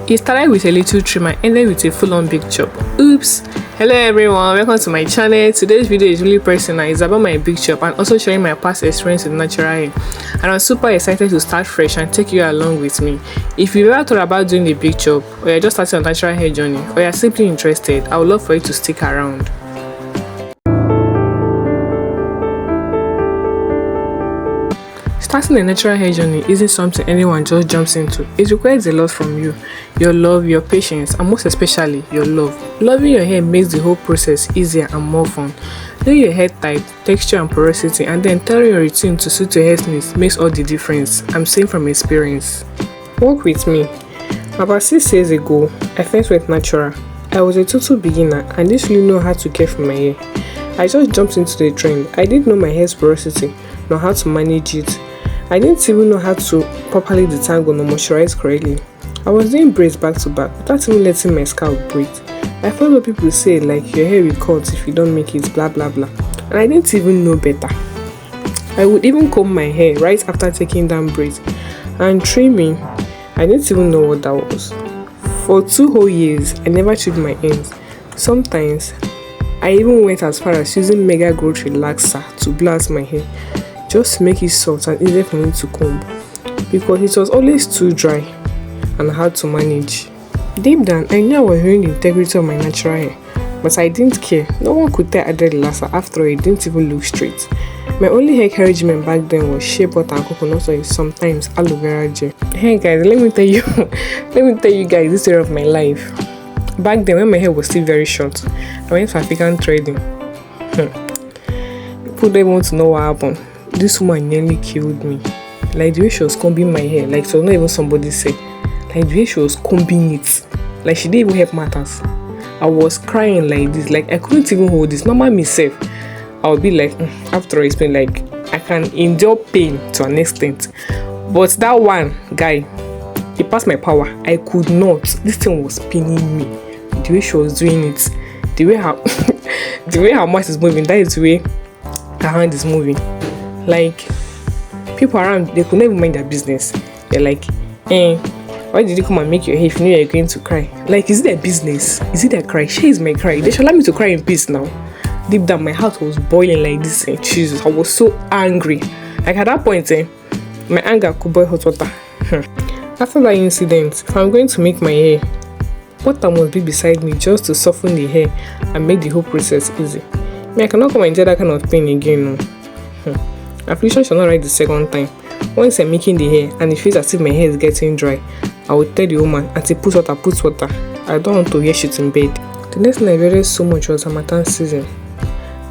It started with a little trim and ended with a full-on big chop. Oops! Hello everyone, welcome to my channel. Today's video is really personal. It's about my big chop and also sharing my past experience with natural hair. And I'm super excited to start fresh and take you along with me. If you've ever thought about doing the big chop, or you're just starting a natural hair journey, or you're simply interested, I would love for you to stick around. Starting a natural hair journey isn't something anyone just jumps into. It requires a lot from you. Your love, your patience, and most especially, your love. Loving your hair makes the whole process easier and more fun. Knowing your hair type, texture, and porosity, and then tailoring your routine to suit your hair needs makes all the difference. I'm saying from experience. Work with me. About 6 years ago, I first went natural. I was a total beginner and didn't really know how to care for my hair. I just jumped into the trend. I didn't know my hair's porosity, nor how to manage it. I didn't even know how to properly detangle or moisturize correctly. I was doing braids back to back without even letting my scalp breathe. I felt what people say like your hair will cut if you don't make it, blah blah blah. And I didn't even know better. I would even comb my hair right after taking down braids. And trimming, I didn't even know what that was. For 2 whole years, I never trimmed my ends. Sometimes, I even went as far as using mega growth relaxer to blast my hair, just to make it soft and easier for me to comb, because it was always too dry and hard to manage. Deep down, I knew I was ruining the integrity of my natural hair, but I didn't care. No one could tell I did relaxer after all, it didn't even look straight. My only hair care regimen back then was shea butter and coconut oil, sometimes aloe vera gel. Hey guys, let me tell you guys this story of my life. Back then, when my hair was still very short, I went for African threading. People don't want to know what happened. This woman nearly killed me. Like the way she was combing my hair, like it was not even somebody said. Like the way she was combing it, like she didn't even help matters. I was crying like this, like I couldn't even hold this. Normal myself, I would be like, after it's been like I can endure pain to an extent, but that one guy, he passed my power. I could not. This thing was pinning me. The way she was doing it, the way her the way her mouth is moving, that is the way her hand is moving. Like people around, they could not even mind their business. They're like, why did you come and make your hair if you knew you're going to cry? Like, is it their business? Is it their cry? She is my cry. They should allow me to cry in peace now. Deep down, my heart was boiling like this. Jesus, I was so angry. Like at that point, my anger could boil hot water. After that incident, if I'm going to make my hair, water must be beside me just to soften the hair and make the whole process easy. I cannot come and enjoy that kind of pain again. No. Affliction shall not ride the second time. Once I'm making the hair and it feels as if my hair is getting dry, I will tell the woman, Auntie, put water. I don't want to hear shit in bed. The next thing I realized so much was Harmattan season.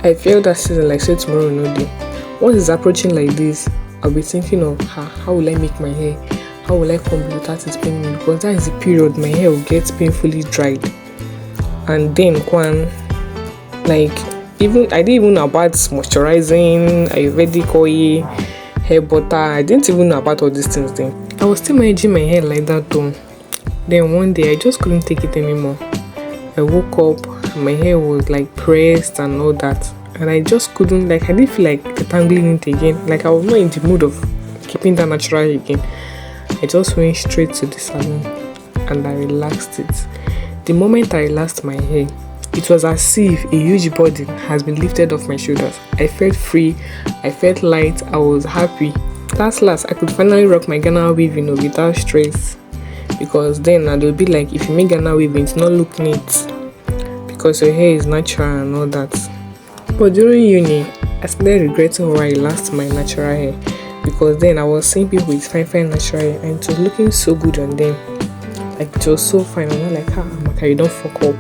I felt that season like say tomorrow no day. Once it's approaching like this, I'll be thinking of how will I make my hair? How will I comb it without it paining me? Because that is the period my hair will get painfully dried. And then I didn't even know about moisturizing, Ayurvedic oil, hair butter. I didn't even know about all these things then. I was still managing my hair like that though. Then one day I just couldn't take it anymore. I woke up, my hair was like pressed and all that, and I just couldn't, like I didn't feel like detangling it again. Like I was not in the mood of keeping that natural again. I just went straight to the salon and I relaxed it. The moment I relaxed my hair, it was as if a huge burden has been lifted off my shoulders. I felt free, I felt light, I was happy. Last, I could finally rock my Ghana weaving without stress. Because then they'll be like, if you make Ghana weaving, it's not look neat. Because your hair is natural and all that. But during uni, I started regretting why I lost my natural hair. Because then I was seeing people with fine natural hair and it was looking so good on them. Like it was so fine. I'm not like, Amaka, you don't fuck up.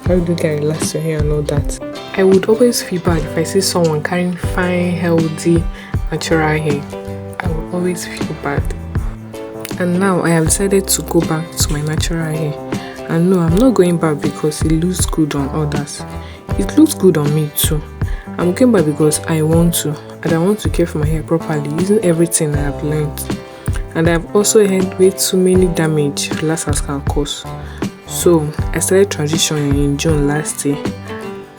How do you get relax your hair and all that? I would always feel bad if I see someone carrying fine, healthy, natural hair. I would always feel bad. And now I have decided to go back to my natural hair. And no, I'm not going back because it looks good on others. It looks good on me too. I'm going back because I want to. And I want to care for my hair properly using everything I have learned. And I have also had way too many damage relaxers can cause. So I started transitioning in June last year,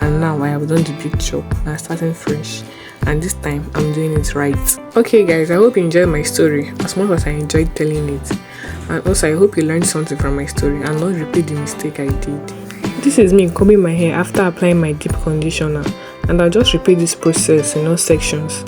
and now I have done the big chop and I'm starting fresh, and this time I'm doing it right. Okay guys, I hope you enjoyed my story as much as I enjoyed telling it. And also I hope you learned something from my story and not repeat the mistake I did. This is me combing my hair after applying my deep conditioner, and I'll just repeat this process in all sections.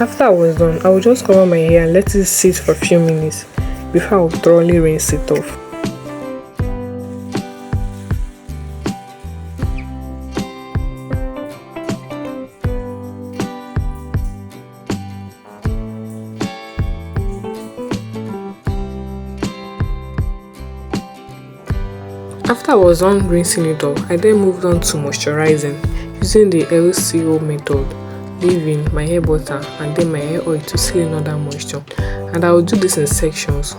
After I was done, I would just cover my hair and let it sit for a few minutes before I would thoroughly rinse it off. After I was done rinsing it off, I then moved on to moisturizing using the LCO method, leaving my hair butter and then my hair oil to seal in other moisture, and I will do this in sections,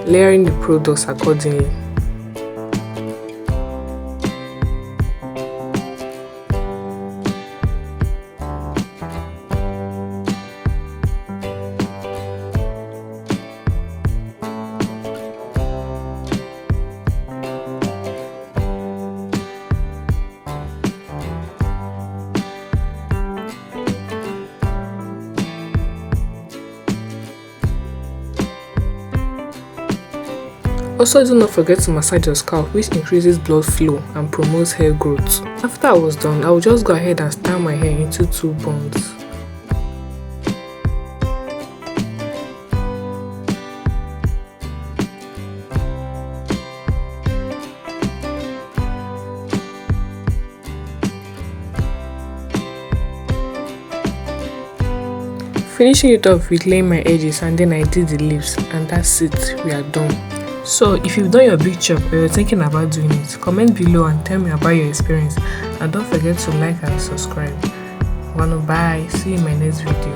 layering the products accordingly. Also, do not forget to massage your scalp, which increases blood flow and promotes hair growth. After I was done, I will just go ahead and style my hair into 2 buns. Finishing it off with laying my edges, and then I did the leaves, and that's it, we are done. So if you've done your Bigchop or you're thinking about doing it, comment below and tell me about your experience, and don't forget to like and subscribe. Bye, see you in my next video.